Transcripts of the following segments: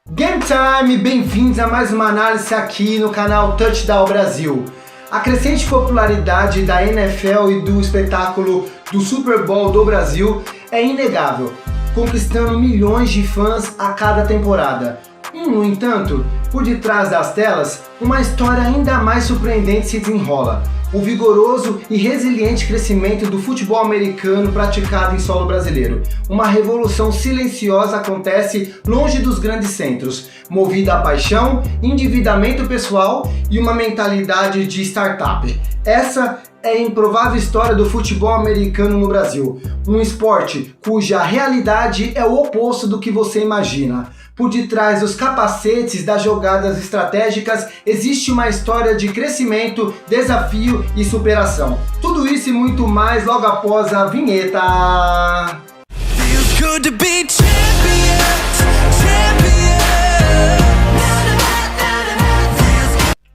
Game Time! Bem-vindos a mais uma análise aqui no canal Touchdown Brasil. A crescente popularidade da NFL e do espetáculo do Super Bowl do Brasil é inegável, conquistando milhões de fãs a cada temporada. No entanto, por detrás das telas, uma história ainda mais surpreendente se desenrola. O vigoroso e resiliente crescimento do futebol americano praticado em solo brasileiro. Uma revolução silenciosa acontece longe dos grandes centros, movida a paixão, endividamento pessoal e uma mentalidade de startup. Essa é a improvável história do futebol americano no Brasil, um esporte cuja realidade é o oposto do que você imagina. Por detrás dos capacetes das jogadas estratégicas existe uma história de crescimento, desafio e superação. Tudo isso e muito mais logo após a vinheta.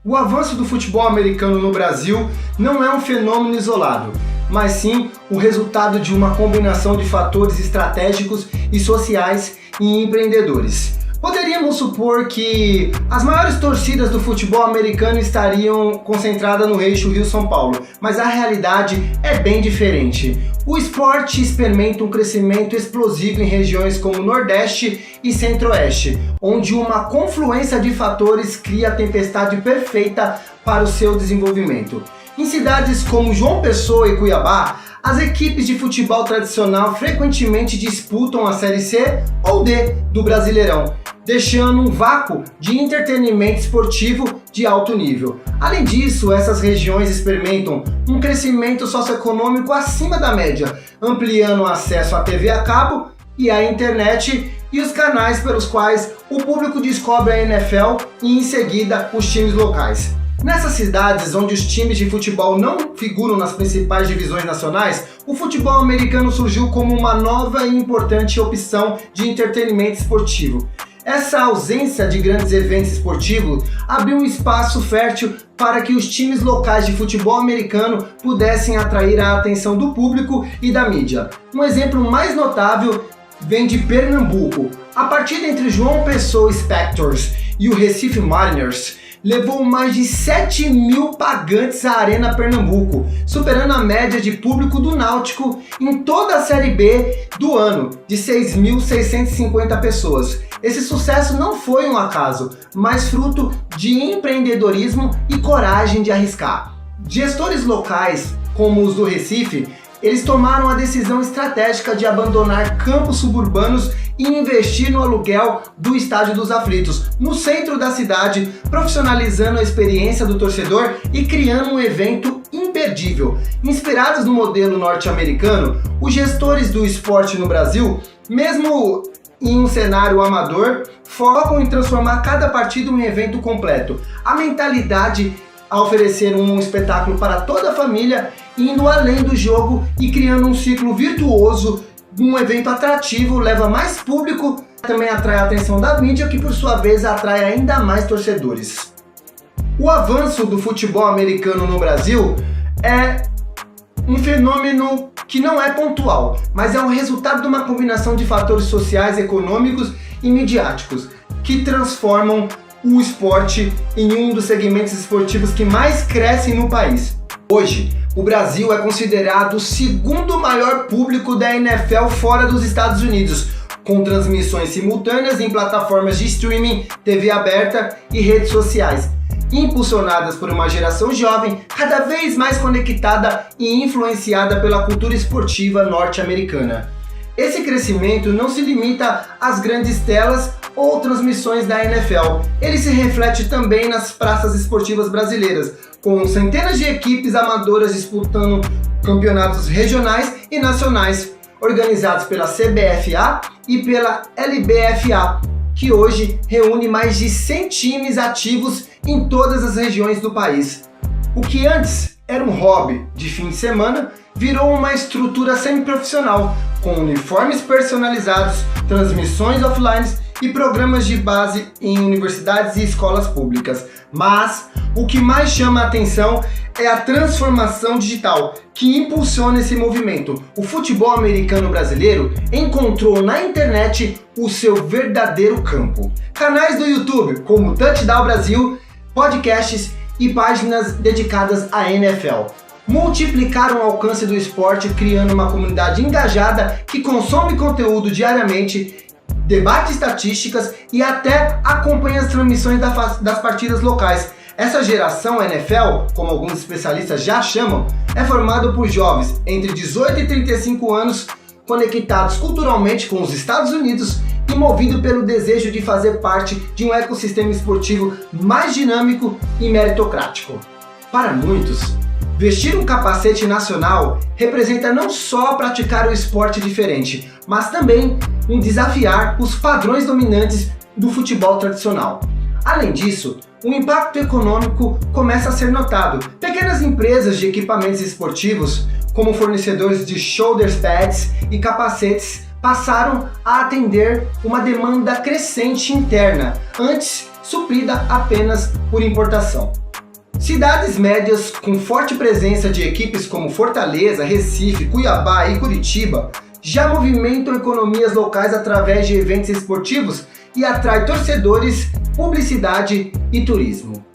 O avanço do futebol americano no Brasil não é um fenômeno isolado, mas sim o resultado de uma combinação de fatores estratégicos e sociais e empreendedores. Poderíamos supor que as maiores torcidas do futebol americano estariam concentradas no eixo Rio-São Paulo, mas a realidade é bem diferente. O esporte experimenta um crescimento explosivo em regiões como Nordeste e Centro-Oeste, onde uma confluência de fatores cria a tempestade perfeita para o seu desenvolvimento. Em cidades como João Pessoa e Cuiabá, as equipes de futebol tradicional frequentemente disputam a Série C ou D do Brasileirão, deixando um vácuo de entretenimento esportivo de alto nível. Além disso, essas regiões experimentam um crescimento socioeconômico acima da média, ampliando o acesso à TV a cabo e à internet e os canais pelos quais o público descobre a NFL e, em seguida, os times locais. Nessas cidades onde os times de futebol não figuram nas principais divisões nacionais, o futebol americano surgiu como uma nova e importante opção de entretenimento esportivo. Essa ausência de grandes eventos esportivos abriu um espaço fértil para que os times locais de futebol americano pudessem atrair a atenção do público e da mídia. Um exemplo mais notável vem de Pernambuco. A partida entre João Pessoa Spectors e o Recife Mariners levou mais de 7.000 pagantes à Arena Pernambuco, superando a média de público do Náutico em toda a Série B do ano, de 6.650 pessoas. Esse sucesso não foi um acaso, mas fruto de empreendedorismo e coragem de arriscar. Gestores locais, como os do Recife, eles tomaram a decisão estratégica de abandonar campos suburbanos e investir no aluguel do Estádio dos Aflitos, no centro da cidade, profissionalizando a experiência do torcedor e criando um evento imperdível. Inspirados no modelo norte-americano, os gestores do esporte no Brasil, mesmo em um cenário amador, focam em transformar cada partida em um evento completo. A mentalidade a oferecer um espetáculo para toda a família, indo além do jogo e criando um ciclo virtuoso. Um evento atrativo leva mais público, também atrai a atenção da mídia, que por sua vez atrai ainda mais torcedores. O avanço do futebol americano no Brasil é um fenômeno que não é pontual, mas é o resultado de uma combinação de fatores sociais, econômicos e midiáticos, que transformam o esporte em um dos segmentos esportivos que mais crescem no país. Hoje, o Brasil é considerado o segundo maior público da NFL fora dos Estados Unidos, com transmissões simultâneas em plataformas de streaming, TV aberta e redes sociais, impulsionadas por uma geração jovem cada vez mais conectada e influenciada pela cultura esportiva norte-americana. Esse crescimento não se limita às grandes telas ou transmissões da NFL, ele se reflete também nas praças esportivas brasileiras, com centenas de equipes amadoras disputando campeonatos regionais e nacionais, organizados pela CBFA e pela LBFA, que hoje reúne mais de 100 times ativos em todas as regiões do país. O que antes era um hobby de fim de semana, virou uma estrutura semiprofissional, com uniformes personalizados, transmissões offline e programas de base em universidades e escolas públicas. Mas o que mais chama a atenção é a transformação digital que impulsiona esse movimento. O futebol americano brasileiro encontrou na internet o seu verdadeiro campo. Canais do YouTube como Touchdown Brasil, podcasts e páginas dedicadas à NFL multiplicaram o alcance do esporte, criando uma comunidade engajada que consome conteúdo diariamente, debate estatísticas e até acompanha as transmissões das partidas locais. Essa geração NFL, como alguns especialistas já chamam, é formada por jovens entre 18 e 35 anos, conectados culturalmente com os Estados Unidos e movido pelo desejo de fazer parte de um ecossistema esportivo mais dinâmico e meritocrático. Para muitos, vestir um capacete nacional representa não só praticar um esporte diferente, mas também um desafiar os padrões dominantes do futebol tradicional. Além disso, o impacto econômico começa a ser notado. Pequenas empresas de equipamentos esportivos, como fornecedores de shoulder pads e capacetes, passaram a atender uma demanda crescente interna, antes suprida apenas por importação. Cidades médias com forte presença de equipes como Fortaleza, Recife, Cuiabá e Curitiba já movimentam economias locais através de eventos esportivos e atrai torcedores, publicidade e turismo.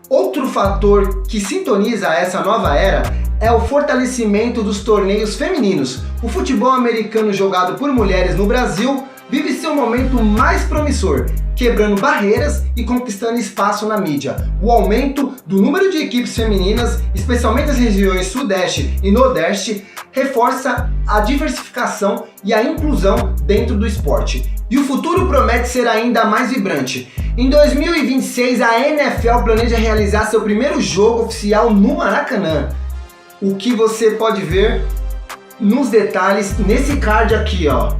Outro fator que sintoniza essa nova era é o fortalecimento dos torneios femininos. O futebol americano jogado por mulheres no Brasil vive seu momento mais promissor, quebrando barreiras e conquistando espaço na mídia. O aumento do número de equipes femininas, especialmente nas regiões Sudeste e Nordeste, reforça a diversificação e a inclusão dentro do esporte. E o futuro promete ser ainda mais vibrante. Em 2026, a NFL planeja realizar seu primeiro jogo oficial no Maracanã. O que você pode ver nos detalhes nesse card aqui, ó.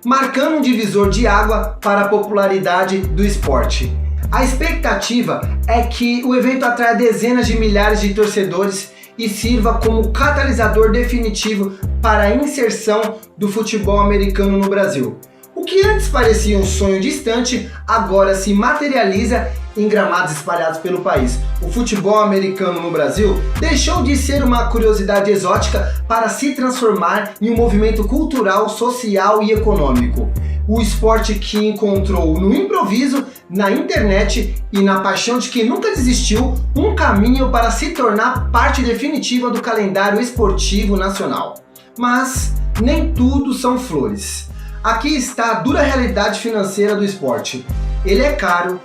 Marcando um divisor de água para a popularidade do esporte. A expectativa é que o evento atraia dezenas de milhares de torcedores e sirva como catalisador definitivo para a inserção do futebol americano no Brasil. O que antes parecia um sonho distante, agora se materializa em gramados espalhados pelo país. O futebol americano no Brasil deixou de ser uma curiosidade exótica para se transformar em um movimento cultural, social e econômico. O esporte que encontrou no improviso, na internet e na paixão de quem nunca desistiu, um caminho para se tornar parte definitiva do calendário esportivo nacional. Mas nem tudo são flores. Aqui está a dura realidade financeira do esporte. Ele é caro,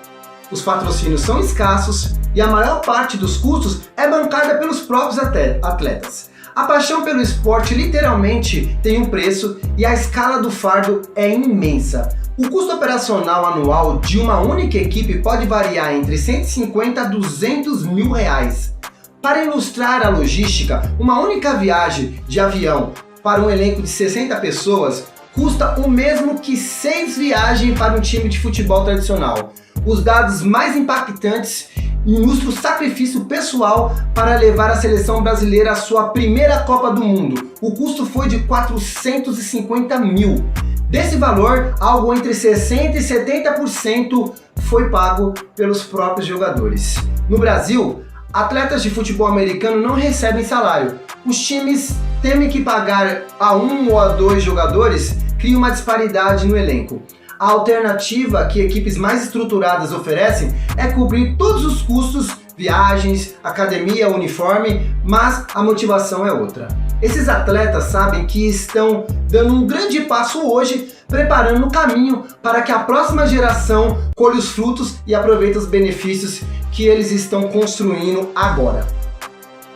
os patrocínios são escassos e a maior parte dos custos é bancada pelos próprios atletas. A paixão pelo esporte literalmente tem um preço e a escala do fardo é imensa. O custo operacional anual de uma única equipe pode variar entre 150 a 200 mil reais. Para ilustrar a logística, uma única viagem de avião para um elenco de 60 pessoas custa o mesmo que 6 viagens para um time de futebol tradicional. Os dados mais impactantes ilustram o sacrifício pessoal para levar a seleção brasileira à sua primeira Copa do Mundo. O custo foi de 450 mil. Desse valor, algo entre 60% e 70% foi pago pelos próprios jogadores. No Brasil, atletas de futebol americano não recebem salário. Os times temem que pagar a um ou a dois jogadores cria uma disparidade no elenco. A alternativa que equipes mais estruturadas oferecem é cobrir todos os custos, viagens, academia, uniforme, mas a motivação é outra. Esses atletas sabem que estão dando um grande passo hoje, preparando o caminho para que a próxima geração colhe os frutos e aproveite os benefícios que eles estão construindo agora.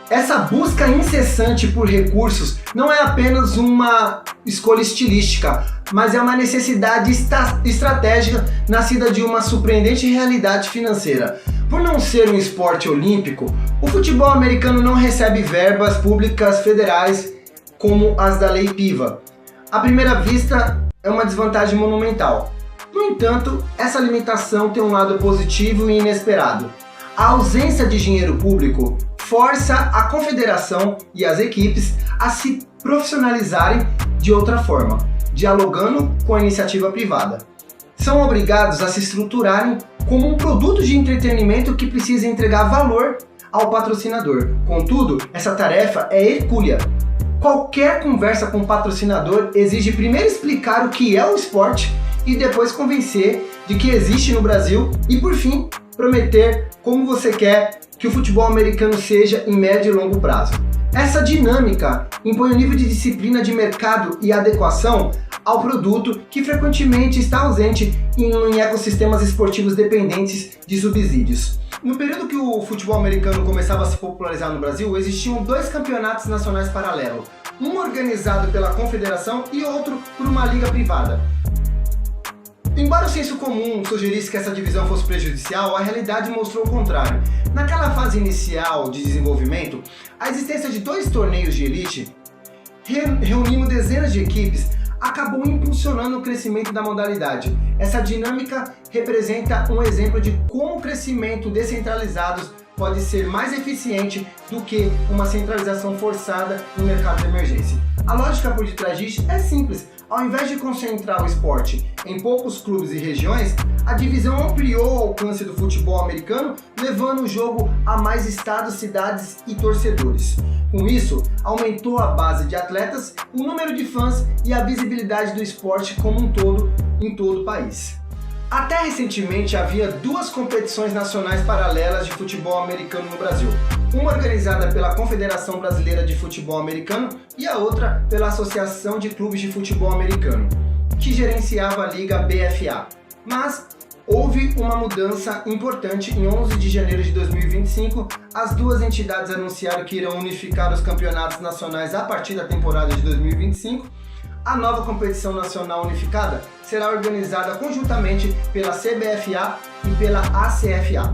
Essa busca incessante por recursos não é apenas uma escolha estilística, mas é uma necessidade estratégica nascida de uma surpreendente realidade financeira. Por não ser um esporte olímpico, o futebol americano não recebe verbas públicas federais como as da Lei PIVA. À primeira vista, é uma desvantagem monumental. No entanto, essa limitação tem um lado positivo e inesperado. A ausência de dinheiro público força a confederação e as equipes a se profissionalizarem de outra forma, dialogando com a iniciativa privada. São obrigados a se estruturarem como um produto de entretenimento que precisa entregar valor ao patrocinador. Contudo, essa tarefa é hercúlea. Qualquer conversa com o patrocinador exige primeiro explicar o que é o esporte e depois convencer de que existe no Brasil e, por fim, prometer como você quer que o futebol americano seja em médio e longo prazo. Essa dinâmica impõe um nível de disciplina de mercado e adequação ao produto que frequentemente está ausente em ecossistemas esportivos dependentes de subsídios. No período que o futebol americano começava a se popularizar no Brasil, existiam 2 campeonatos nacionais paralelos, um organizado pela confederação e outro por uma liga privada. Embora o senso comum sugerisse que essa divisão fosse prejudicial, a realidade mostrou o contrário. Naquela fase inicial de desenvolvimento, a existência de 2 torneios de elite, reunindo dezenas de equipes, acabou impulsionando o crescimento da modalidade. Essa dinâmica representa um exemplo de como o crescimento descentralizado pode ser mais eficiente do que uma centralização forçada no mercado de emergência. A lógica por detrás disso é simples. Ao invés de concentrar o esporte em poucos clubes e regiões, a divisão ampliou o alcance do futebol americano, levando o jogo a mais estados, cidades e torcedores. Com isso, aumentou a base de atletas, o número de fãs e a visibilidade do esporte como um todo em todo o país. Até recentemente havia 2 competições nacionais paralelas de futebol americano no Brasil, uma organizada pela Confederação Brasileira de Futebol Americano e a outra pela Associação de Clubes de Futebol Americano, que gerenciava a Liga BFA. Mas houve uma mudança importante em 11 de janeiro de 2025, as 2 entidades anunciaram que irão unificar os campeonatos nacionais a partir da temporada de 2025. A nova competição nacional unificada será organizada conjuntamente pela CBFA e pela ACFA.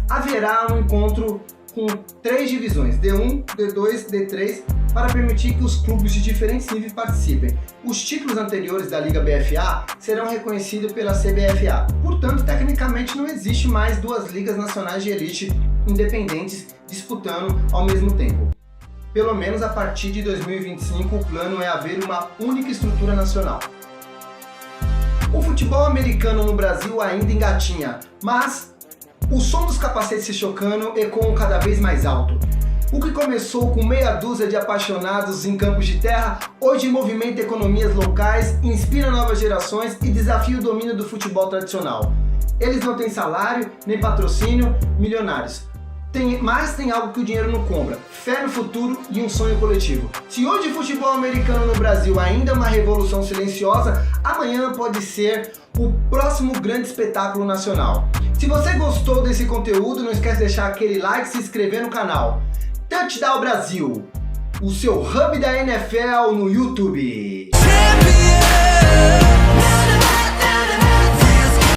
Haverá um encontro com 3 divisões, D1, D2, D3, para permitir que os clubes de diferentes níveis participem. Os títulos anteriores da Liga BFA serão reconhecidos pela CBFA. Portanto, tecnicamente não existe mais 2 ligas nacionais de elite independentes disputando ao mesmo tempo. Pelo menos a partir de 2025, o plano é haver uma única estrutura nacional. O futebol americano no Brasil ainda engatinha, mas o som dos capacetes se chocando ecoa cada vez mais alto. O que começou com meia dúzia de apaixonados em campos de terra, hoje movimenta economias locais, inspira novas gerações e desafia o domínio do futebol tradicional. Eles não têm salário, nem patrocínio, milionários. Mas tem algo que o dinheiro não compra: fé no futuro e um sonho coletivo. Se hoje o futebol americano no Brasil ainda é uma revolução silenciosa, amanhã pode ser o próximo grande espetáculo nacional. Se você gostou desse conteúdo, não esquece de deixar aquele like e se inscrever no canal. Touchdown Brasil, o seu hub da NFL no YouTube. Champion!